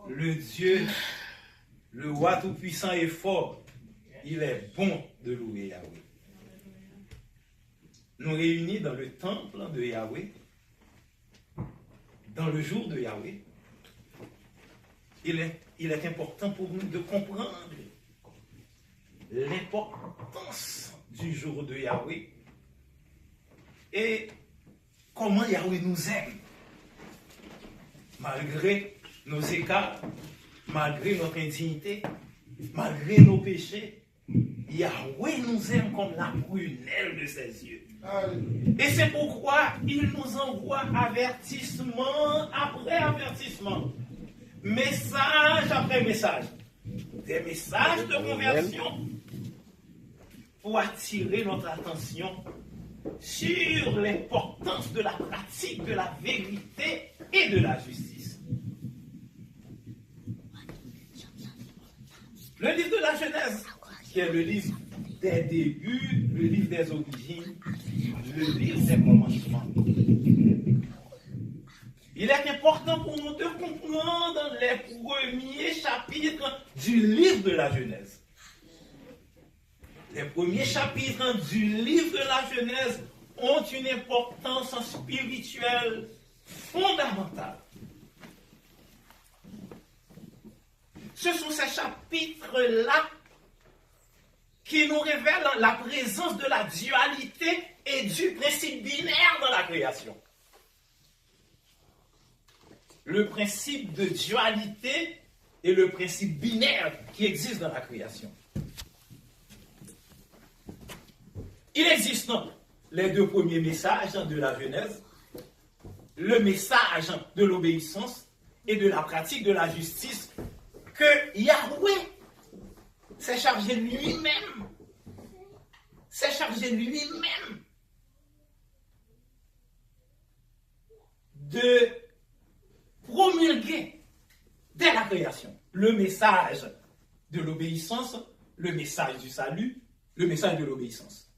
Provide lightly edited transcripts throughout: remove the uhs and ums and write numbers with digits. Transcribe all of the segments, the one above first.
Le Dieu, le roi tout-puissant et fort, il est bon de louer Yahweh. Nous réunis dans le temple de Yahweh, dans le jour de Yahweh, il est important pour nous de comprendre l'importance du jour de Yahweh et comment Yahweh nous aime, malgré nos écarts, malgré notre indignité, malgré nos péchés. Yahweh nous aime comme la prunelle de ses yeux. Et c'est pourquoi il nous envoie avertissement après avertissement, message après message, des messages de conversion pour attirer notre attention sur l'importance de la pratique de la vérité et de la justice. Le livre de la Genèse, qui est le livre des débuts, le livre des origines, le livre des commencements. Il est important pour nous de comprendre les premiers chapitres du livre de la Genèse. Les premiers chapitres du livre de la Genèse ont une importance spirituelle fondamentale. Ce sont ces chapitres-là qui nous révèlent la présence de la dualité et du principe binaire dans la création. Le principe de dualité et le principe binaire qui existe dans la création. Il existe donc les deux premiers messages de la Genèse, le message de l'obéissance et de la pratique de la justice que Yahweh s'est chargé lui-même, de promulguer dès la création le message de l'obéissance, le message du salut, le message de l'obéissance.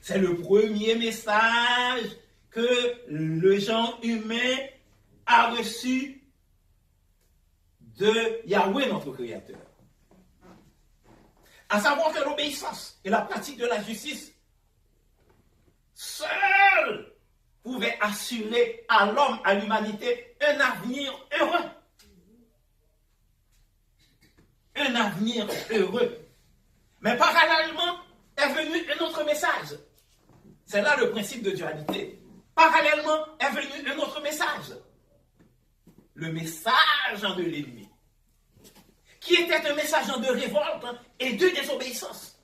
C'est le premier message que le genre humain a reçu de Yahweh, notre Créateur. À savoir que l'obéissance et la pratique de la justice seules pouvaient assurer à l'homme, à l'humanité, un avenir heureux. Un avenir heureux. Mais parallèlement est venu un autre message. C'est là le principe de dualité. Parallèlement est venu un autre message. Le message de l'ennemi. Qui était un message de révolte et de désobéissance.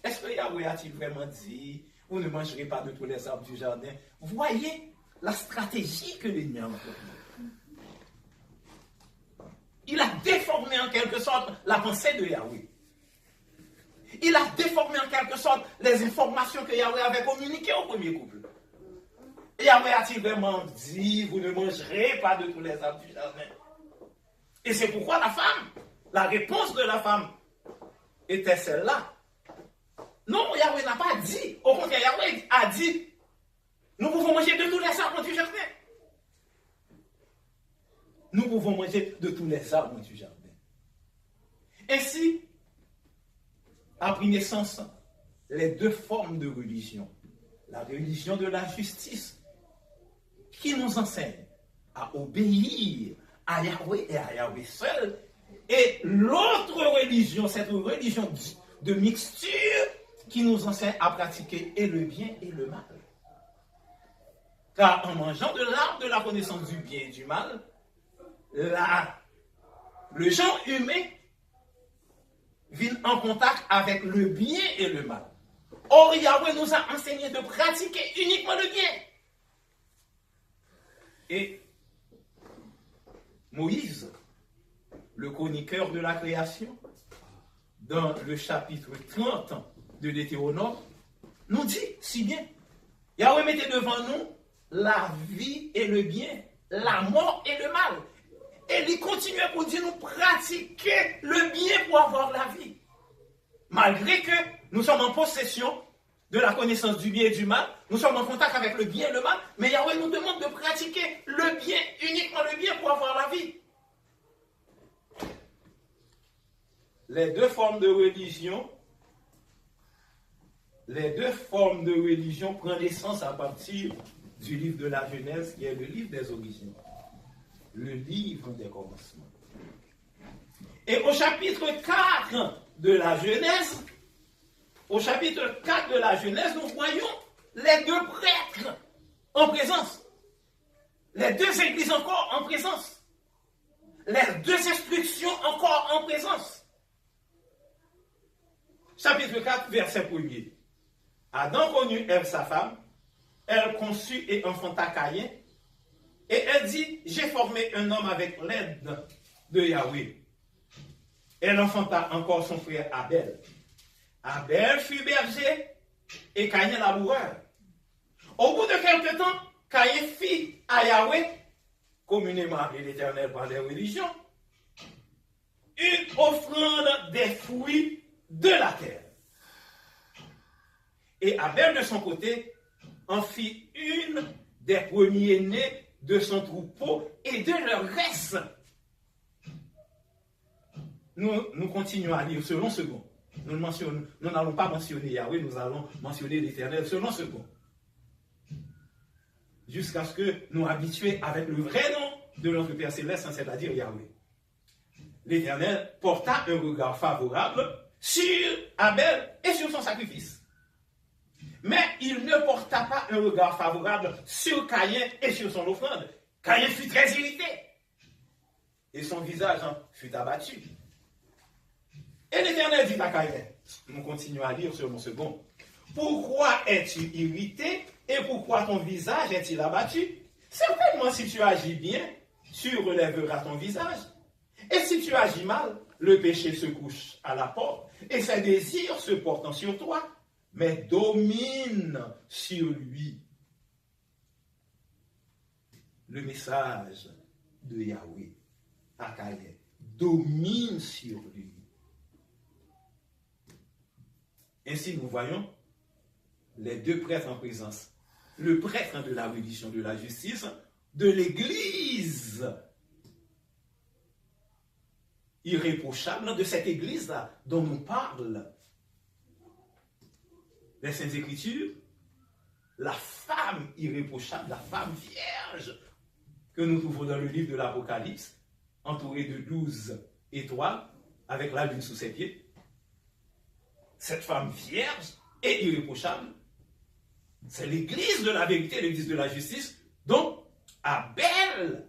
Est-ce que Yahweh a-t-il vraiment dit, vous ne mangerez pas de tous les arbres du jardin? Voyez la stratégie que l'ennemi a employée. Il a déformé en quelque sorte la pensée de Yahweh. Il a déformé en quelque sorte les informations que Yahweh avait communiquées au premier couple. Et Yahweh a-t-il vraiment dit, vous ne mangerez pas de tous les arbres du jardin? Et c'est pourquoi la réponse de la femme était celle-là. Non, Yahweh n'a pas dit. Au contraire, Yahweh a dit, nous pouvons manger de tous les arbres du jardin. Nous pouvons manger de tous les arbres du jardin. Ainsi, a pris naissance les deux formes de religion. La religion de la justice, qui nous enseigne à obéir à Yahweh et à Yahweh seul. Et l'autre religion, cette religion de mixture, qui nous enseigne à pratiquer et le bien et le mal. Car en mangeant de l'arbre de la connaissance du bien et du mal, le genre humain vient en contact avec le bien et le mal. Or, Yahweh nous a enseigné de pratiquer uniquement le bien. Et Moïse, le chroniqueur de la création, dans le chapitre 30 de Deutéronome, nous dit si bien, Yahweh mettait devant nous la vie et le bien, la mort et le mal. Et il continuait pour dire nous pratiquer le bien pour avoir la vie. Malgré que nous sommes en possession de la connaissance du bien et du mal, nous sommes en contact avec le bien et le mal, mais Yahweh nous demande de pratiquer le bien, uniquement le bien pour avoir les deux formes de religion prennent naissance à partir du livre de la Genèse, qui est le livre des origines, le livre des commencements. Et au chapitre 4 de la Genèse, nous voyons les deux prêtres en présence, les deux églises encore en présence, les deux instructions encore en présence. Chapitre 4, verset 1er. Adam connut Ève sa femme, elle conçut et enfanta Caïn, et elle dit, j'ai formé un homme avec l'aide de Yahweh. Elle enfanta encore son frère Abel. Abel fut berger et Caïn laboureur. Au bout de quelque temps, Caïn fit à Yahweh, communément appelé l'Éternel par les religions, une offrande des fruits de la terre. Et Abel, de son côté, en fit une des premiers-nés de son troupeau et de leur reste. Nous continuons à lire selon second. Nous n'allons pas mentionner Yahweh, nous allons mentionner l'Éternel selon second. Jusqu'à ce que nous habituions avec le vrai nom de notre Père Céleste, c'est-à-dire Yahweh. L'Éternel porta un regard favorable sur Abel et sur son sacrifice. Mais il ne porta pas un regard favorable sur Caïn et sur son offrande. Caïn fut très irrité. Et son visage fut abattu. Et l'Éternel dit à Caïn, nous continuons à lire sur mon second, pourquoi es-tu irrité et pourquoi ton visage est-il abattu? Certainement, si tu agis bien, tu relèveras ton visage. Et si tu agis mal, le péché se couche à la porte et ses désirs se portent sur toi, mais domine sur lui. Le message de Yahweh à Caïn domine sur lui. Ainsi, nous voyons les deux prêtres en présence. Le prêtre de la religion de la justice, de l'Église irréprochable, de cette Église-là dont nous parlent les Saintes Écritures, la femme irréprochable, la femme vierge que nous trouvons dans le livre de l'Apocalypse, entourée de 12 étoiles, avec la lune sous ses pieds. Cette femme vierge et irréprochable, c'est l'Église de la vérité, l'Église de la justice, dont Abel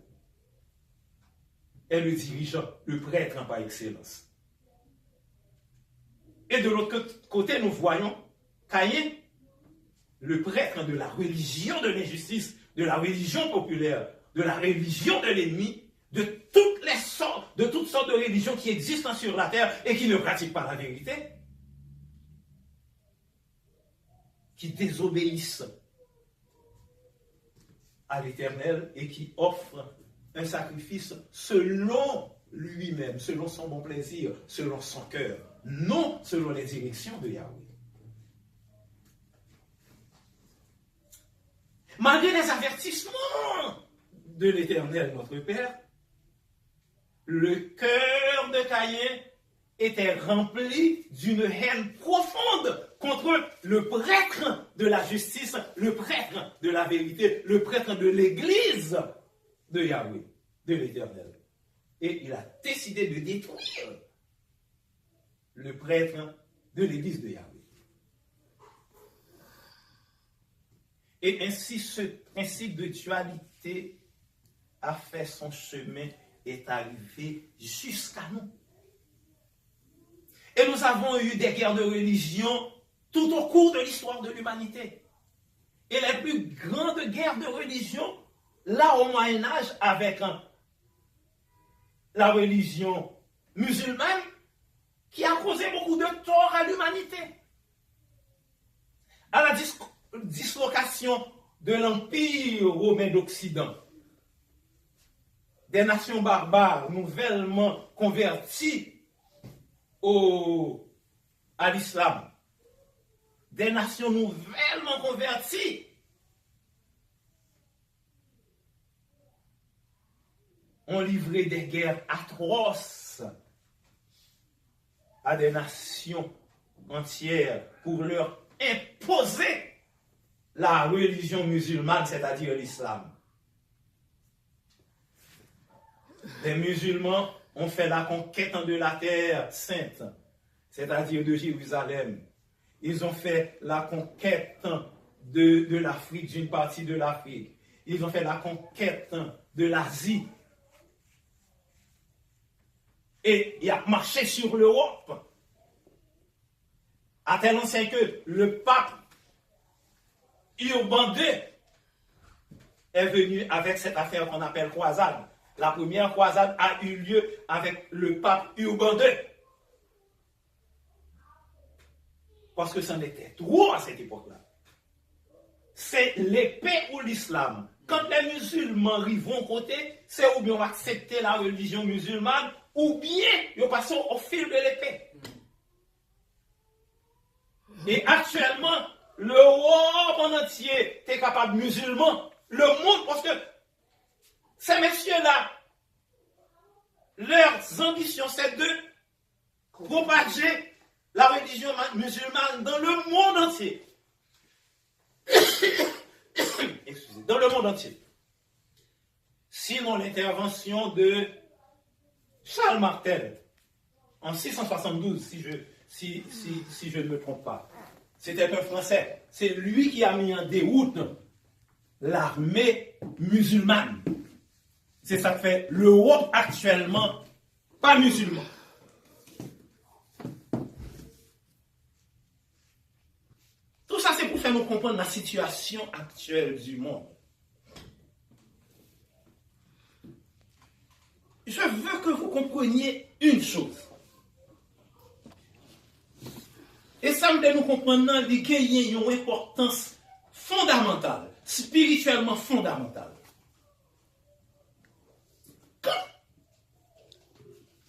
est le dirigeant, le prêtre par excellence. Et de l'autre côté, nous voyons Caïn, le prêtre de la religion de l'injustice, de la religion populaire, de la religion de l'ennemi, de toutes sortes de religions qui existent sur la terre et qui ne pratiquent pas la vérité, qui désobéissent à l'Éternel et qui offrent un sacrifice selon lui-même, selon son bon plaisir, selon son cœur, non selon les directions de Yahweh. Malgré les avertissements de l'Éternel, notre Père, le cœur de Caïn était rempli d'une haine profonde contre le prêtre de la justice, le prêtre de la vérité, le prêtre de l'Église de Yahweh, de l'Éternel. Et il a décidé de détruire le prêtre de l'Église de Yahweh. Et ainsi, ce principe de dualité a fait son chemin, est arrivé jusqu'à nous. Et nous avons eu des guerres de religion tout au cours de l'histoire de l'humanité. Et les plus grandes guerres de religion, là au Moyen-Âge, avec la religion musulmane, qui a causé beaucoup de tort à l'humanité. À la dislocation de l'Empire romain d'Occident, des nations barbares nouvellement converties à l'islam, des nations nouvellement converties ont livré des guerres atroces à des nations entières pour leur imposer la religion musulmane, c'est-à-dire l'islam. Les musulmans ont fait la conquête de la terre sainte, c'est-à-dire de Jérusalem. Ils ont fait la conquête de l'Afrique, d'une partie de l'Afrique. Ils ont fait la conquête de l'Asie. Et il a marché sur l'Europe. À tel enseigne que le pape Urbain II est venu avec cette affaire qu'on appelle croisade. La première croisade a eu lieu avec le pape Urbain II. Parce que c'en était trop à cette époque-là. C'est l'épée ou l'islam. Quand les musulmans vont côté, c'est ou bien on va accepter la religion musulmane, ou bien ils passent au fil de l'épée. Et actuellement, l'Europe en entier est capable musulman. Le monde, parce que ces messieurs-là, leurs ambitions, c'est de propager la religion musulmane dans le monde entier. Excusez, dans le monde entier. Sinon, l'intervention de Charles Martel en 672, si je ne me trompe pas, c'était un Français. C'est lui qui a mis en déroute l'armée musulmane. C'est ça que fait l'Europe actuellement, pas musulman. Tout ça, c'est pour faire nous comprendre la situation actuelle du monde. Je veux que vous compreniez une chose. Et ça me fait nous comprendre qu'il y a une importance fondamentale, spirituellement fondamentale. Quand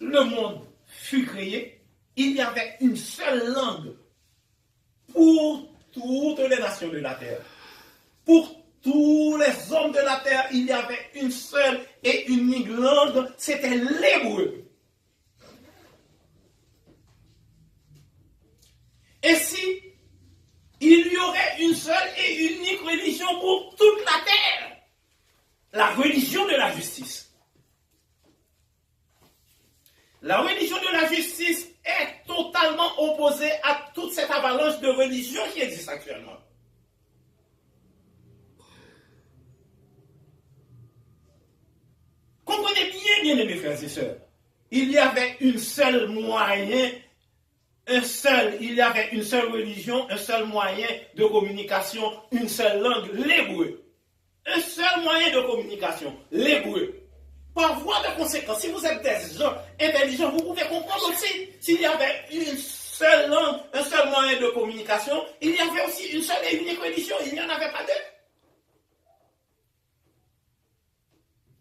le monde fut créé, il y avait une seule langue pour toutes les nations de la terre. Pour tous les hommes de la terre, il y avait une seule et unique langue, c'était l'hébreu. Et si il y aurait une seule et unique religion pour toute la terre, la religion de la justice. La religion de la justice est totalement opposée à toute cette avalanche de religions qui existe actuellement. Comprenez bien, bien aimés frères et sœurs, il y avait une seule moyen, il y avait une seule religion, un seul moyen de communication, une seule langue, l'hébreu. Un seul moyen de communication, l'hébreu. Par voie de conséquence, si vous êtes des gens intelligents, vous pouvez comprendre aussi, s'il y avait une seule langue, un seul moyen de communication, il y avait aussi une seule et unique religion, il n'y en avait pas deux.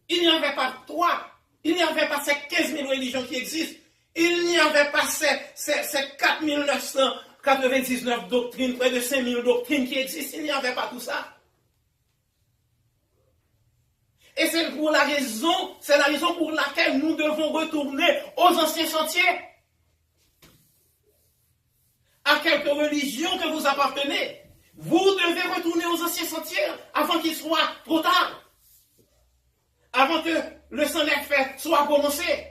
Il n'y avait pas trois, il n'y avait pas ces 15 000 religions qui existent, il n'y avait pas ces 4 999 doctrines, près de 5 000 doctrines qui existent, il n'y avait pas tout ça. Et c'est la raison pour laquelle nous devons retourner aux anciens sentiers. À quelque religion que vous appartenez, vous devez retourner aux anciens sentiers avant qu'il soit trop tard. Avant que le sang des fêtes soit prononcé.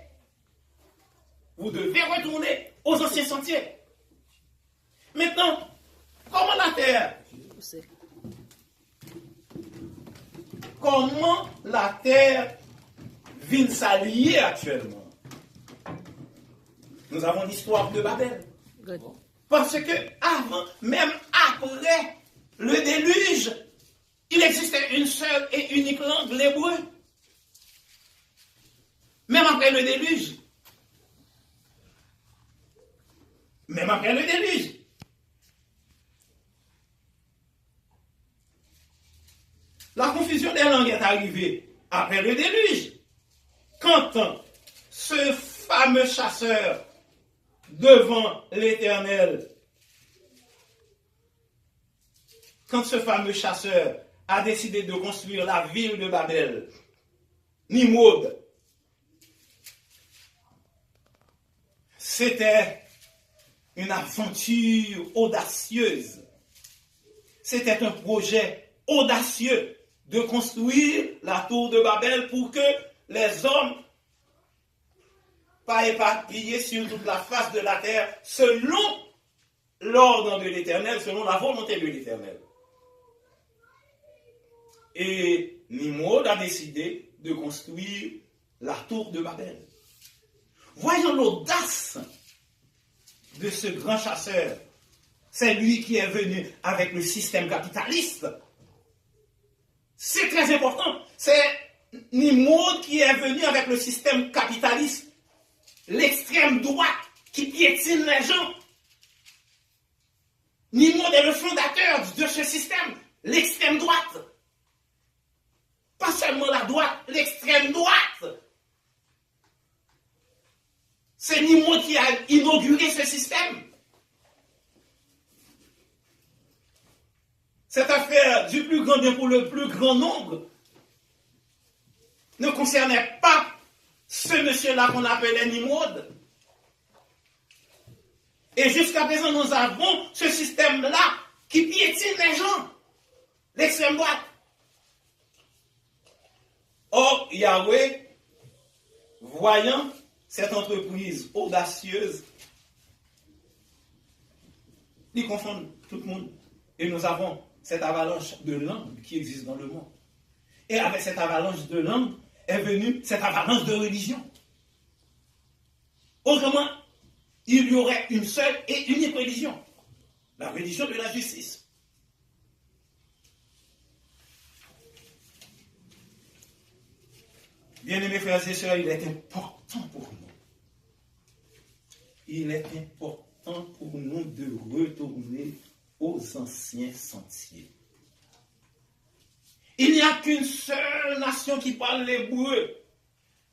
Vous devez retourner aux anciens sentiers. Maintenant, comment la terre vient s'allier actuellement? Nous avons l'histoire de Babel. Parce que avant, même après le déluge, il existait une seule et unique langue, l'hébreu. Même après le déluge. Même après le déluge. La confusion des langues est arrivée après le déluge. Quand ce fameux chasseur devant l'Éternel, quand ce fameux chasseur a décidé de construire la ville de Babel, Nimrod, c'était une aventure audacieuse. C'était un projet audacieux de construire la tour de Babel pour que les hommes, pas éparpillés sur toute la face de la terre, selon l'ordre de l'Éternel, selon la volonté de l'Éternel. Et Nimrod a décidé de construire la tour de Babel. Voyons l'audace de ce grand chasseur. C'est lui qui est venu avec le système capitaliste. C'est très important. C'est Nimrod qui est venu avec le système capitaliste. L'extrême droite qui piétine les gens. Nimrod est le fondateur de ce système. L'extrême droite. Pas seulement la droite, l'extrême droite. C'est Nimrod qui a inauguré ce système. Cette affaire du plus grand bien pour le plus grand nombre ne concernait pas ce monsieur-là qu'on appelait Nimrod. Et jusqu'à présent, nous avons ce système-là qui piétine les gens. L'extrême droite. Or, Yahweh, voyant cette entreprise audacieuse, il confond tout le monde. Et nous avons cette avalanche de langues qui existe dans le monde. Et avec cette avalanche de langues est venue cette avalanche de religion. Autrement, il y aurait une seule et unique religion. La religion de la justice. Bien-aimés frères et sœurs, il est important pour nous. Il est important pour nous de retourner aux anciens sentiers. Il n'y a qu'une seule nation qui parle l'hébreu.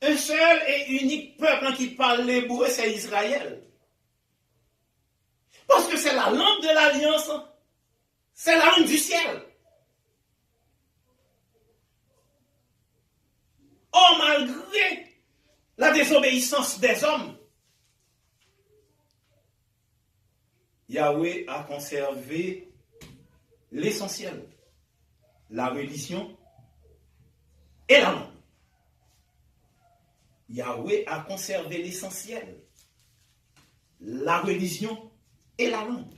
Un seul et unique peuple qui parle l'hébreu, c'est Israël. Parce que c'est la langue de l'alliance, c'est la langue du ciel. Or, malgré la désobéissance des hommes, Yahweh a conservé l'essentiel, la religion et la langue. Yahweh a conservé l'essentiel, la religion et la langue.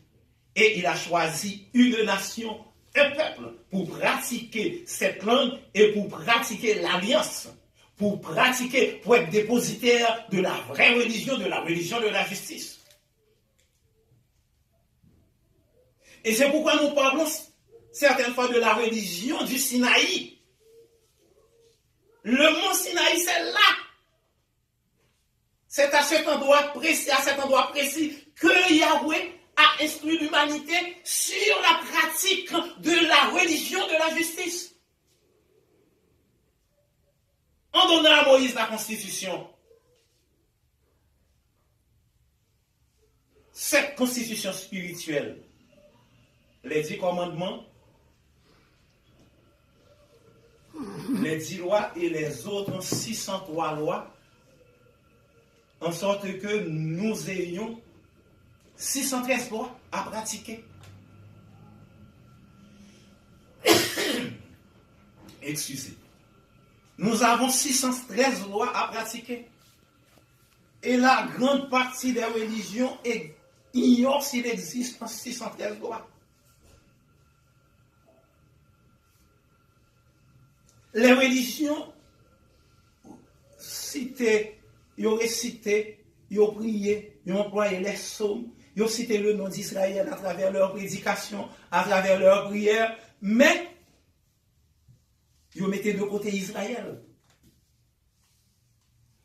Et il a choisi une nation, un peuple, pour pratiquer cette langue et pour pratiquer l'alliance, pour pratiquer, pour être dépositaire de la vraie religion, de la religion de la justice. Et c'est pourquoi nous parlons certaines fois de la religion du Sinaï. Le mont Sinaï, c'est là. C'est à cet endroit précis, que Yahweh a instruit l'humanité sur la pratique de la religion de la justice. En donnant à Moïse la constitution. Cette constitution spirituelle, les 10 commandements, les 10 lois et les autres 603 lois, en sorte que nous ayons 613 lois à pratiquer. Excusez. Nous avons 613 lois à pratiquer. Et la grande partie des religions ignore s'il existe 613 lois. Les religions citées, ils ont récité, ils ont prié, ils ont employé les psaumes, ils ont cité le nom d'Israël à travers leurs prédications, à travers leurs prières, mais ils ont mis de côté Israël.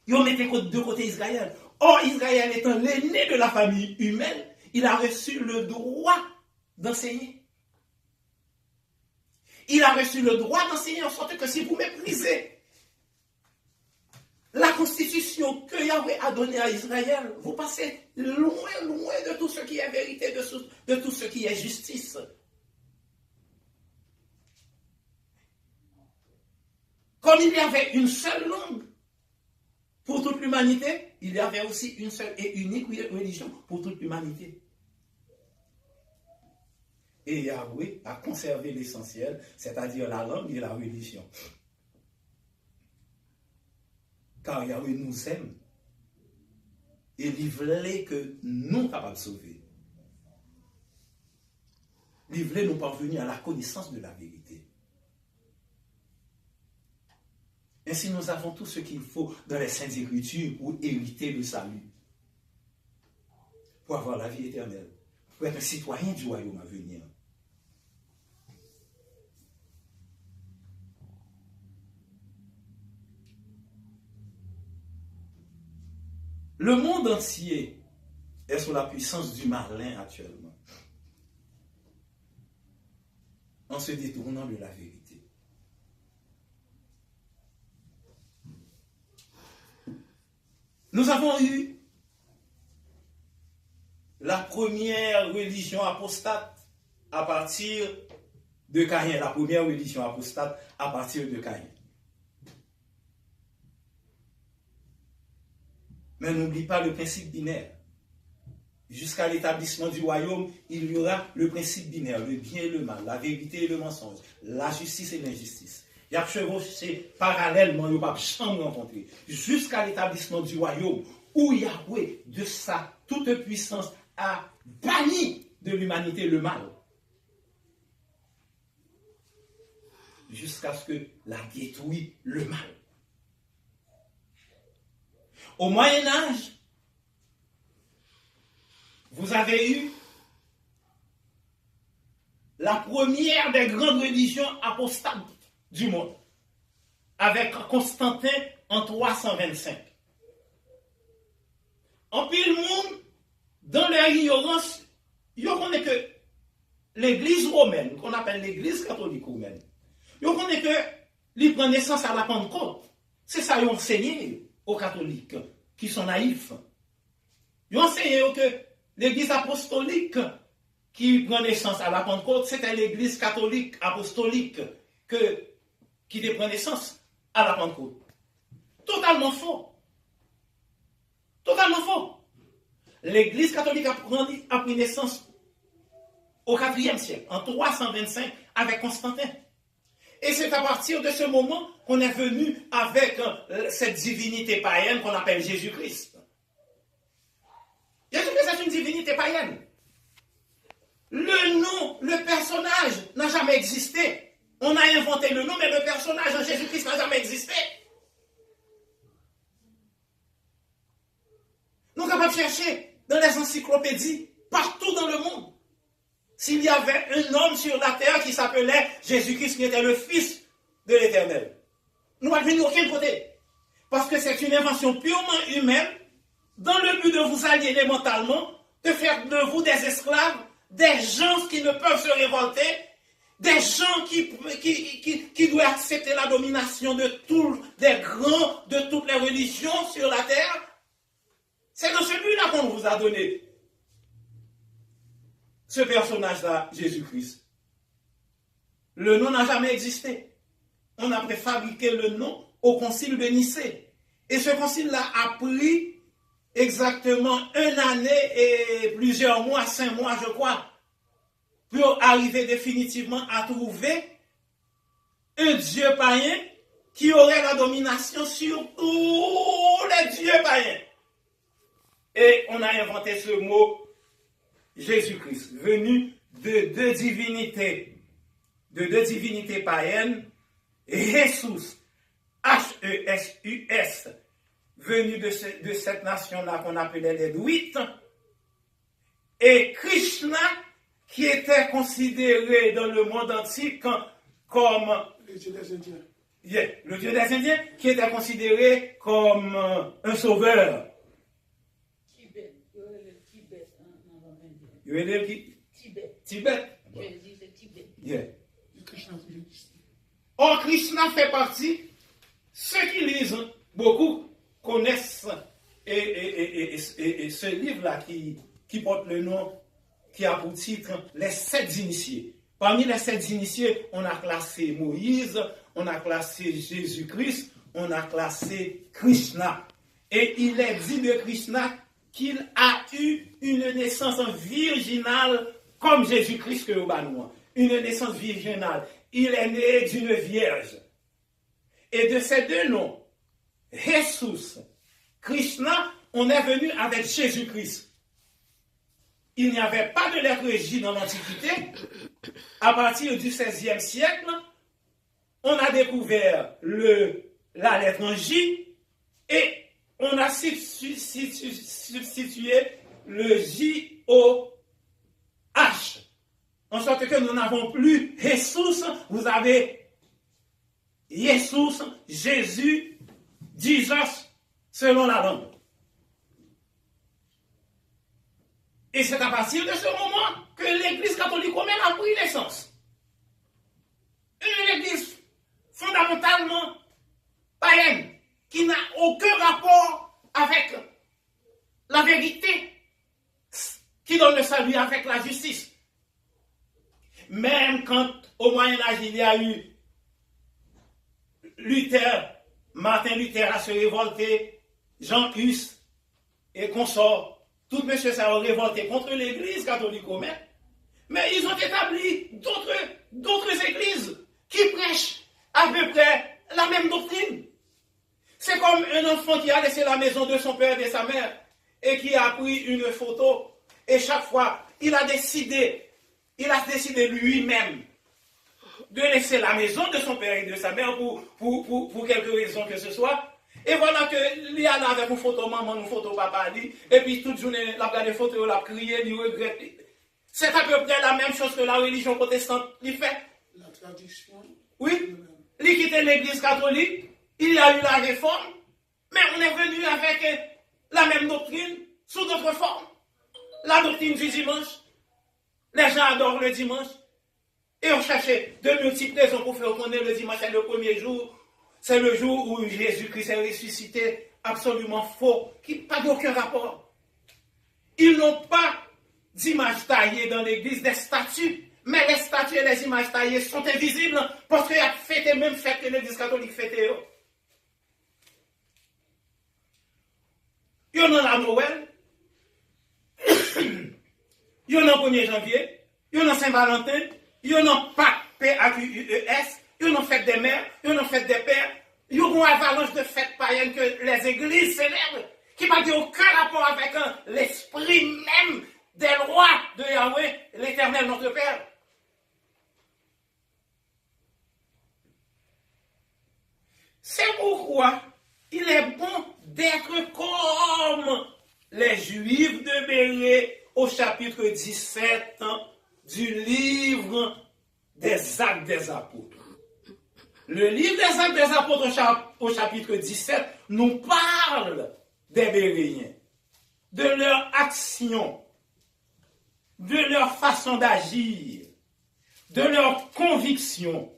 Ils ont mis de côté Israël. Or, Israël étant l'aîné de la famille humaine, il a reçu le droit d'enseigner. Il a reçu le droit d'enseigner en sorte que si vous méprisez la constitution que Yahweh a donnée à Israël, vous passez loin de tout ce qui est vérité, de tout ce qui est justice. Comme il y avait une seule langue pour toute l'humanité, il y avait aussi une seule et unique religion pour toute l'humanité. Et Yahweh a conservé l'essentiel, c'est-à-dire la langue et la religion. Car Yahweh nous aime. Et il voulait que nous capables de sauver. Il voulait nous parvenir à la connaissance de la vérité. Ainsi, nous avons tout ce qu'il faut dans les Saintes Écritures pour hériter le salut, pour avoir la vie éternelle, pour être un citoyen du royaume à venir. Le monde entier est sous la puissance du malin actuellement, en se détournant de la vérité. Nous avons eu la première religion apostate à partir de Caïn, la première religion apostate à partir de Caïn. Mais n'oublie pas le principe binaire. Jusqu'à l'établissement du royaume, il y aura le principe binaire, le bien et le mal, la vérité et le mensonge, la justice et l'injustice. Il y a chevauché parallèlement, il n'y a pas de chambre rencontrée. Jusqu'à l'établissement du royaume, où Yahweh, de sa toute puissance, a banni de l'humanité le mal. Jusqu'à ce que la détruit le mal. Au Moyen-Âge, vous avez eu la première des grandes religions apostates du monde, avec Constantin en 325. En pile monde, dans leur ignorance, ils connaissent que l'église romaine, qu'on appelle l'église catholique romaine, ils connaissent que ils prennent naissance à la Pentecôte. C'est ça qu'ils ont enseigné aux catholiques, qui sont naïfs. Ils ont enseigné que l'église apostolique qui prend naissance à la Pentecôte, c'était l'église catholique apostolique qui prend naissance à la Pentecôte. Totalement faux. Totalement faux. L'église catholique a pris naissance au IVe siècle, en 325, avec Constantin. Et c'est à partir de ce moment qu'on est venu avec cette divinité païenne qu'on appelle Jésus-Christ. Jésus-Christ est une divinité païenne. Le nom, le personnage n'a jamais existé. On a inventé le nom, mais le personnage en Jésus-Christ n'a jamais existé. Nous sommes capables de chercher dans les encyclopédies, partout dans le monde, s'il y avait un homme sur la terre qui s'appelait Jésus-Christ, qui était le Fils de l'Éternel. Nous n'avons venu aucun côté. Parce que c'est une invention purement humaine, dans le but de vous aliéner mentalement, de faire de vous des esclaves, des gens qui ne peuvent se révolter, des gens qui doivent accepter la domination de tous les grands, de toutes les religions sur la terre. C'est dans celui-là qu'on vous a donné ce personnage-là, Jésus-Christ. Le nom n'a jamais existé. On a préfabriqué le nom au concile de Nicée. Et ce concile-là a pris exactement 1 année et plusieurs mois, 5 mois, je crois, pour arriver définitivement à trouver un Dieu païen qui aurait la domination sur tous les dieux païens. Et on a inventé ce mot Jésus-Christ, venu de deux divinités païennes, Jesus, H-E-S-U-S, venu de cette nation-là qu'on appelait les Druides, et Krishna, qui était considéré dans le monde antique comme le Dieu des Indiens. Le Dieu des Indiens, qui était considéré comme un sauveur. Tibet. Or, Krishna fait partie, ceux qui lisent, beaucoup connaissent, et ce livre-là qui porte le nom, qui a pour titre Les 7 initiés. Parmi les 7 initiés, on a classé Moïse, on a classé Jésus-Christ, on a classé Krishna. Et il est dit de Krishna qu'il a eu une naissance virginale comme Jésus-Christ que nous avons. Une naissance virginale. Il est né d'une vierge. Et de ces deux noms, Jesus, Krishna, on est venu avec Jésus-Christ. Il n'y avait pas de lettre J dans l'Antiquité. À partir du XVIe siècle, on a découvert la lettre J et on a substitué le J-O-H. En sorte que nous n'avons plus Jesus, vous avez Jesus, Jésus, Jesus, selon la langue. Et c'est à partir de ce moment que l'Église catholique romaine a pris naissance. Une Église fondamentalement païenne, qui n'a aucun rapport avec la vérité, qui donne le salut avec la justice. Même quand au Moyen-Âge il y a eu Luther, Martin Luther a se révolté, Jean Hus et consorts, tous messieurs ça ont révolté contre l'Église catholique romaine, mais ils ont établi d'autres églises qui prêchent à peu près la même doctrine. C'est comme un enfant qui a laissé la maison de son père et de sa mère et qui a pris une photo et chaque fois, il a décidé lui-même de laisser la maison de son père et de sa mère pour quelque raison que ce soit. Et voilà qu'il y a là avec une photo maman, une photo papa, et puis toute journée, il a regardé photo, il a crié, il regrette. C'est à peu près la même chose que la religion protestante lui fait. La tradition. Oui, il quittait l'église catholique, il y a eu la réforme, mais on est venu avec la même doctrine, sous d'autres formes. La doctrine du dimanche. Les gens adorent le dimanche. Et on cherchait de multiples raisons pour faire connaître le dimanche, c'est le premier jour. C'est le jour où Jésus-Christ est ressuscité, absolument faux, qui n'a pas aucun rapport. Ils n'ont pas d'images taillées dans l'église, des statues, mais les statues et les images taillées sont invisibles parce qu'il y a fêté même fête que l'église catholique fêtait. Il y en a la Noël, il y en a le 1er janvier, il y en a Saint-Valentin, il y en a Pâques, P-A-Q-U-E-S, il y en a fête des mères, il y en a fête des pères, il y a une avalanche de fêtes païennes que les églises célèbrent, qui n'a aucun rapport avec l'esprit même des rois de Yahweh, l'Éternel notre Père. C'est pourquoi il est bon d'être comme les Juifs de Bérée au chapitre 17 du livre des Actes des Apôtres. Le livre des Actes des Apôtres au chapitre 17 nous parle des Béréens, de leur action, de leur façon d'agir, de leur conviction,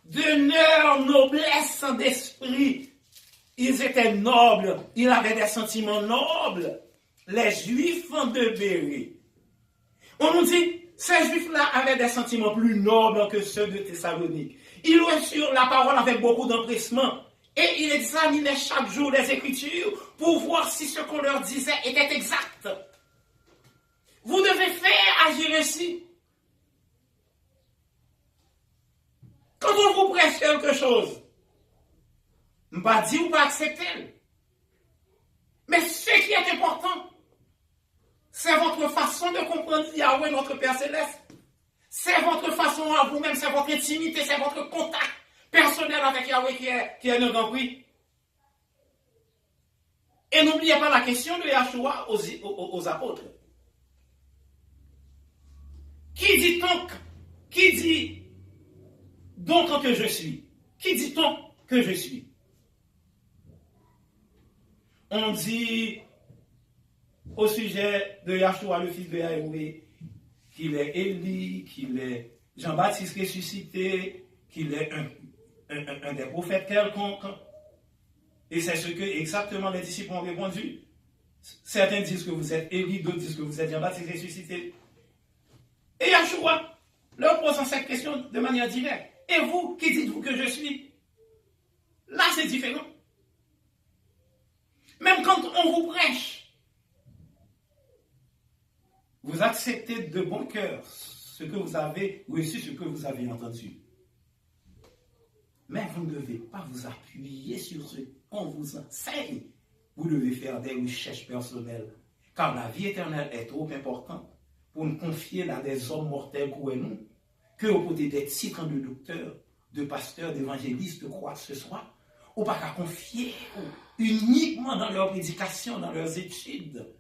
de leur noblesse d'esprit. Ils étaient nobles, ils avaient des sentiments nobles. Les Juifs de Bérée. On nous dit, ces Juifs-là avaient des sentiments plus nobles que ceux de Thessalonique. Ils reçurent la parole avec beaucoup d'empressement et ils examinaient chaque jour les Écritures pour voir si ce qu'on leur disait était exact. Vous devez faire agir ainsi. Quand on vous prêche quelque chose, on ne va pas dire ou pas accepter. Mais ce qui est important, c'est votre façon de comprendre Yahweh, notre Père Céleste. C'est votre façon à vous-même, c'est votre intimité, c'est votre contact personnel avec Yahweh qui est le grand prix. Et n'oubliez pas la question de Yahshua aux apôtres. Qui dit donc que je suis? Qui dit-on que je suis? On dit au sujet de Yahshua, le fils de Yahweh, qu'il est Élie, qu'il est Jean-Baptiste ressuscité, qu'il est un des prophètes quelconques. Et c'est ce que exactement les disciples ont répondu. Certains disent que vous êtes Élie, d'autres disent que vous êtes Jean-Baptiste ressuscité. Et Yahshua leur pose cette question de manière directe. Et vous, qui dites-vous que je suis? Là, c'est différent. Même quand on vous prêche, vous vous acceptez de bon cœur ce que vous avez reçu, ce que vous avez entendu. Mais vous ne devez pas vous appuyer sur ce qu'on vous enseigne. Vous devez faire des recherches personnelles. Car la vie éternelle est trop importante pour nous confier à des hommes mortels comme nous, que aux côtés des titres de docteurs, de pasteurs, d'évangélistes, de quoi que ce soit, ou pas qu'à confier uniquement dans leur prédication, dans leurs études.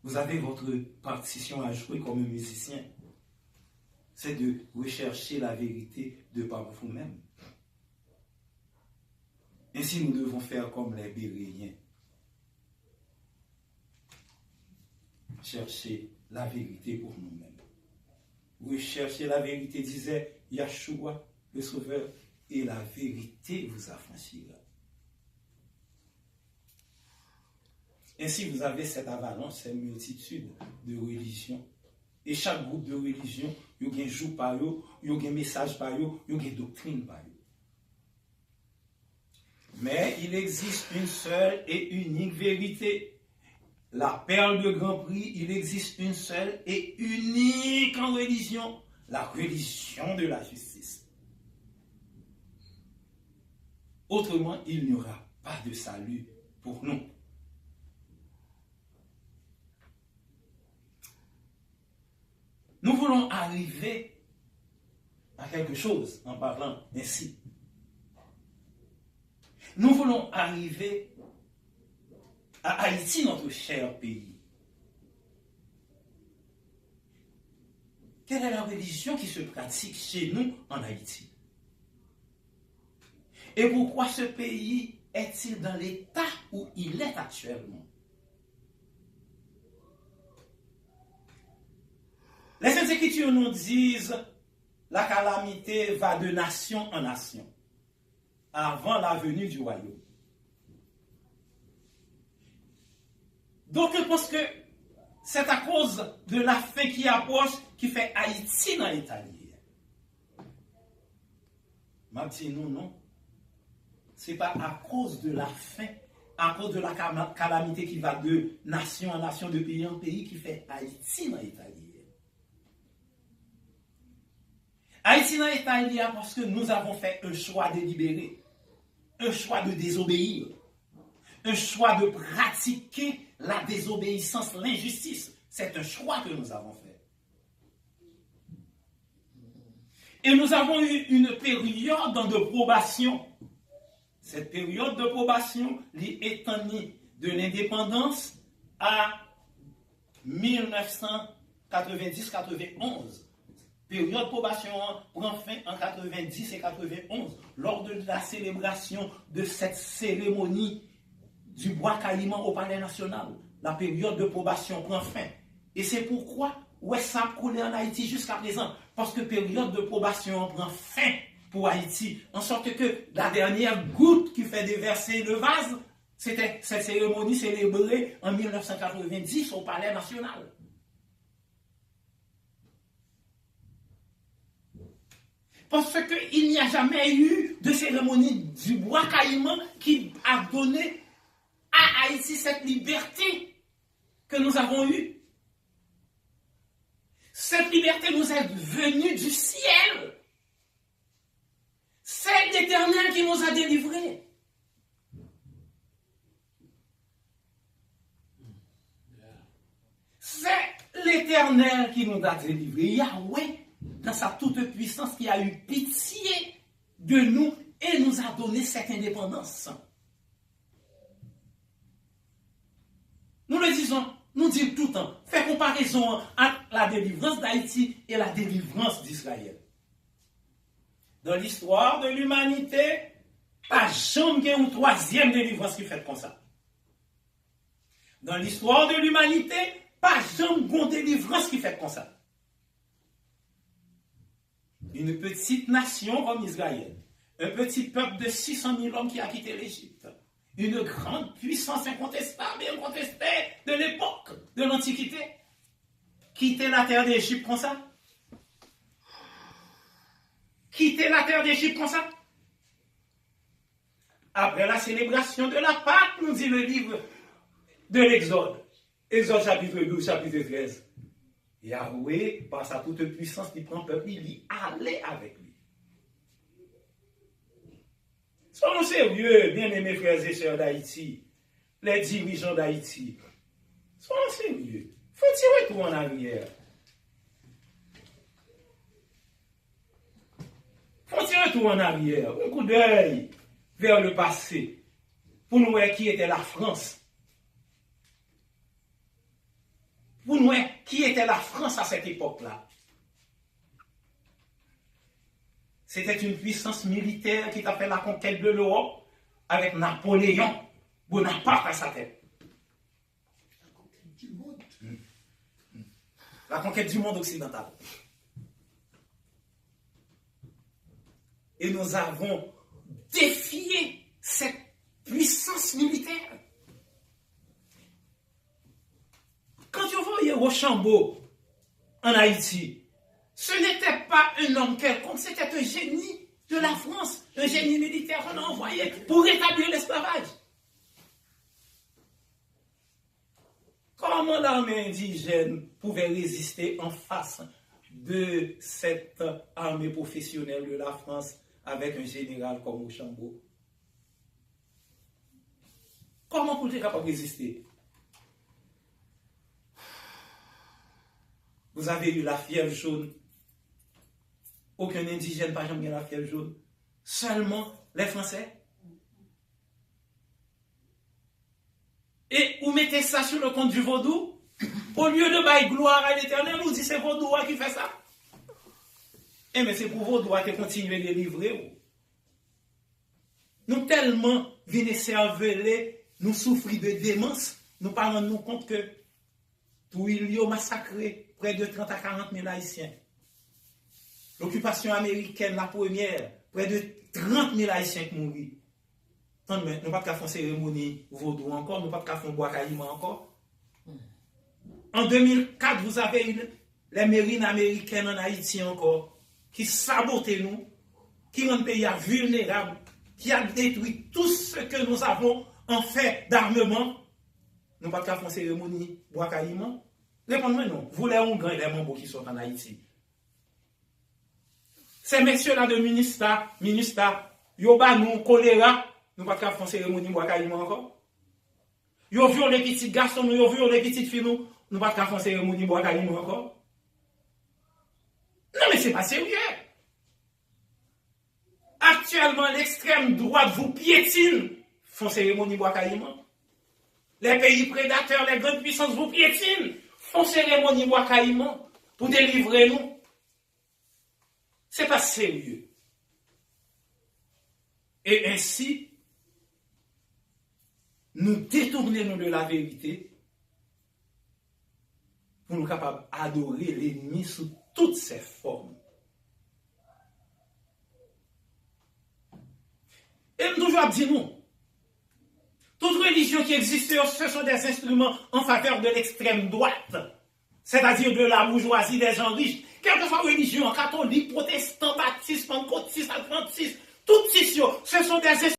Vous avez votre partition à jouer comme musicien. C'est de rechercher la vérité de par vous-même. Ainsi, nous devons faire comme les Béréens. Chercher la vérité pour nous-mêmes. Rechercher la vérité, disait Yahshua, le Sauveur, et la vérité vous affranchira. Ainsi, vous avez cette avalanche, cette multitude de religions. Et chaque groupe de religion, il y a un jour par eux, il y a un message par eux, il y a une doctrine par eux. Mais il existe une seule et unique vérité. La perle de grand prix, il existe une seule et unique en religion, la religion de la justice. Autrement, il n'y aura pas de salut pour nous. Nous voulons arriver à quelque chose en parlant ainsi. Nous voulons arriver à Haïti, notre cher pays. Quelle est la religion qui se pratique chez nous en Haïti? Et pourquoi ce pays est-il dans l'état où il est actuellement? Les Saintes Écritures nous disent la calamité va de nation en nation avant la venue du royaume. Donc je pense que c'est à cause de la fin qui approche qui fait Haïti dans l'état lié. M'a dit non. Ce n'est pas à cause de la fin, à cause de la calamité qui va de nation en nation, de pays en pays qui fait Haïti dans l'état lié. Haïti dans l'état lié parce que nous avons fait un choix délibéré, un choix de désobéir, un choix de pratiquer la désobéissance, l'injustice. C'est un choix que nous avons fait. Et nous avons eu une période de probation. Cette période de probation est étendue de l'indépendance à 1990-91. Période de probation prend fin en 90 et 91 lors de la célébration de cette cérémonie du bois caïman au Palais National. La période de probation prend fin. Et c'est pourquoi ça a coulé en Haïti jusqu'à présent. Parce que période de probation prend fin pour Haïti. En sorte que la dernière goutte qui fait déverser le vase, c'était cette cérémonie célébrée en 1990 au Palais National. Parce qu'il n'y a jamais eu de cérémonie du bois caïman qui a donné à Haïti cette liberté que nous avons eue. Cette liberté nous est venue du ciel. C'est l'Éternel qui nous a délivrés. C'est l'Éternel qui nous a délivrés. Yahweh, dans sa toute puissance, qui a eu pitié de nous et nous a donné cette indépendance. Nous le disons, nous disons tout le temps, fait comparaison entre la délivrance d'Haïti et la délivrance d'Israël. Dans l'histoire de l'humanité, pas jamais une troisième délivrance qui fait comme ça. Dans l'histoire de l'humanité, pas jamais une délivrance qui fait comme ça. Une petite nation comme Israël, un petit peuple de 600 000 hommes qui a quitté l'Égypte, une grande puissance incontestable et incontestée de l'époque de l'Antiquité, quitter la terre d'Égypte comme ça. Quitter la terre d'Égypte comme ça. après la célébration de la Pâque, nous dit le livre de l'Exode. Exode chapitre 12, chapitre 13. Yahweh, par sa toute puissance, il prend le peuple, il y allait avec lui. Soyons sérieux, bien-aimés frères et sœurs d'Haïti, les dirigeants d'Haïti. Soyons sérieux. Faut-il retourner en arrière? Faut-il retourner en arrière? Un coup d'œil vers le passé pour nous voir qui était la France. Pour nous voir qui était la France à cette époque-là. C'était une puissance militaire qui a fait la conquête de l'Europe avec Napoléon Bonaparte à sa tête. La conquête du monde occidental. Et nous avons défié cette puissance militaire. Quand tu voyais Rochambeau en Haïti, ce n'était pas un homme quelconque, c'était un génie de la France, un génie militaire qu'on a envoyé pour rétablir l'esclavage. Comment l'armée indigène pouvait résister en face de cette armée professionnelle de la France avec un général comme Rochambeau? Comment pouvait-il capable de résister? Vous avez eu la fièvre jaune. Aucun indigène n'a jamais eu la fièvre jaune. Seulement les Français. Et vous mettez ça sur le compte du vaudou. Au lieu de bailler gloire à l'Éternel, vous dites c'est vaudou qui fait ça. Eh mais c'est pour vaudou qui continue de livrer. Nous tellement venons cerveler, nous souffrir de démence, nous parlons nous compte que tout il y a massacré près de 30 à 40 000 Haïtiens. L'occupation américaine, la première, près de 30 000 Haïtiens qui mourent. Nous n'avons pas qu'à faire cérémonie vaudou encore, nous n'avons pas qu'à faire bois caïman encore. En 2004, vous avez eu les marines américaines en Haïti encore, qui sabotent nous, qui rendent le pays vulnérable, qui a détruit tout ce que nous avons en fait d'armement. Nous n'avons pas qu'à faire cérémonie bois caïman. Répondez-moi non. Vous les Hongrais et les Mambo qui sont en Haïti. Ces messieurs-là de Minista, yo ba nous choléra, nous pas faire cérémonie bois caïman encore. Yo viol les petits garçons, yo viol les petites filles, nous pas faire cérémonie bois caïman encore. Non mais c'est pas sérieux. Actuellement, l'extrême droite vous piétine, font cérémonie bois caïman. Les pays prédateurs, les grandes puissances vous piétinent, font cérémonie bois caïman pour délivrer nous. C'est pas sérieux. Et ainsi, nous détournons de la vérité pour nous capables d'adorer l'ennemi sous toutes ses formes. Et nous toujours dit nous, toute religion qui existe, ce sont des instruments en faveur de l'extrême droite, c'est-à-dire de la bourgeoisie des gens riches. Quelle que soit la religion, catholique, protestant, baptiste, pentecôtiste, adventiste, toutes ces choses, ce sont des instruments